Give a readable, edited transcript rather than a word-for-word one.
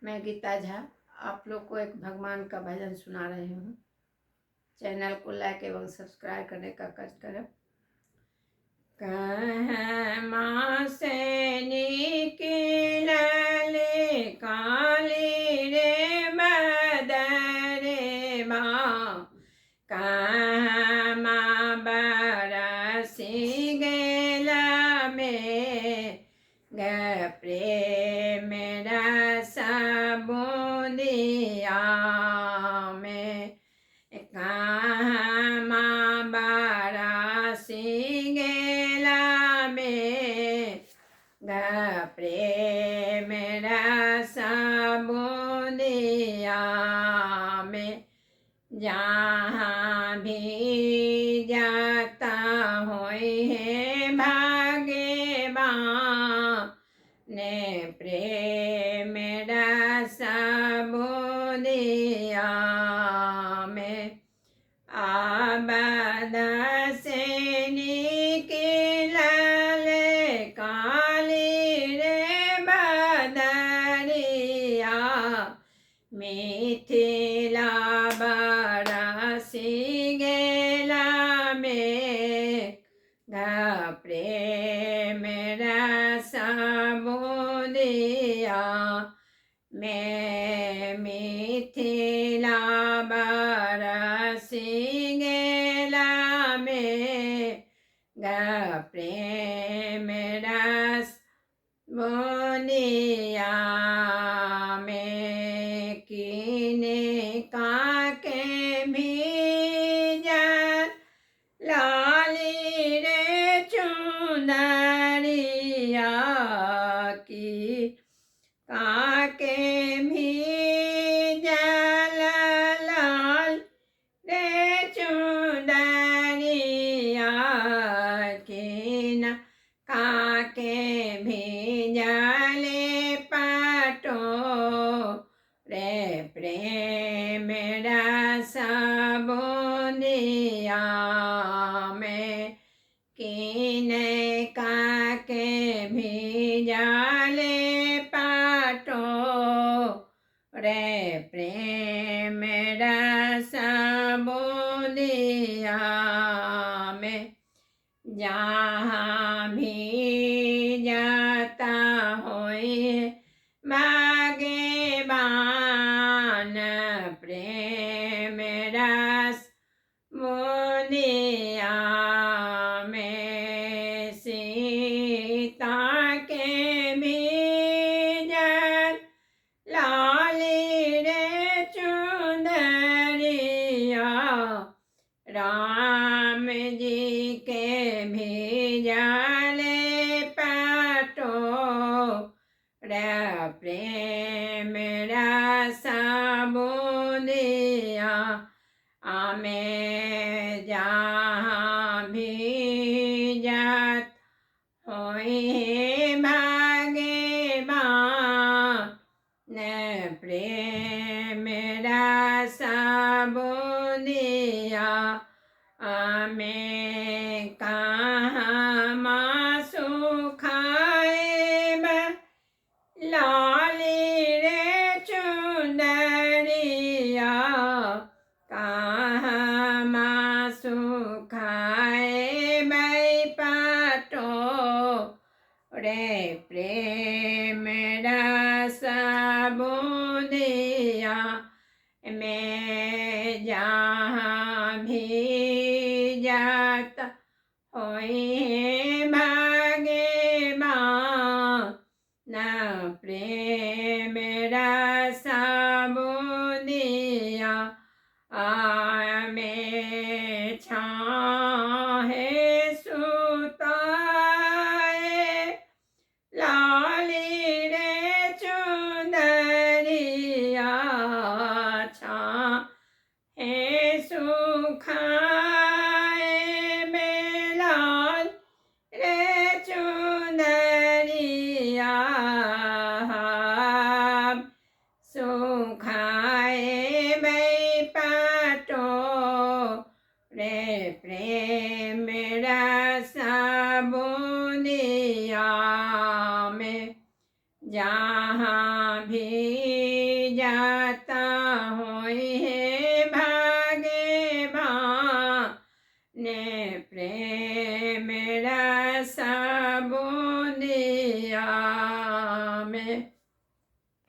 मैं गीता झा आप लोग को एक भगवान का भजन सुना रही हूँ। चैनल को लाइक एवं सब्सक्राइब करने का कष्ट करें। कहमा से निकलले काली रे बदरे माँ, कहमा बरसी गेला में प्रेम रस बूंदिया में, कहमा बरसी गेला में प्रेम रस बूंदिया में। जहाँ भी जाता होई है भाग्यवान ने प्रेम रस बूंदिया में। आबद से निकलले काली रे बदरिया, मिथिला बरसी गेला में प्रेम रस बूंदिया में। मिथिला बरसी गेला में प्रेम रस बूंदिया में। कीने काके भीजल लाली रे चुनरिया की, काके भीजल लाल रे चुनरिया की न, काके भीजले पाटो रे प्रेम रस बूंदिया में। कीने काके भीजले पाटो रे प्रेम रस बूंदिया में। जहाँ भी जाता होई भाग्यवान प्रेम रस बूंदिया में। सीता के भीजल लाली रे चुनरिया, राम जी के भीजले पाटो रे प्रेम रस बूंदिया में। जहाँ भी जात होई भाग्यवान प्रेम रस बूंदिया में। कहमा सुखाए लाली रे चुनरिया, कहमा सुखाए पाटो रे प्रेम रस बूंदिया में। जहाँ भी जाता होई भाग्यवान प्रेम रस बूंदिया में। छाहे सुताए लाली रे चुनरिया, छाहे ज्ञाता होई है भागे ने प्रेम रस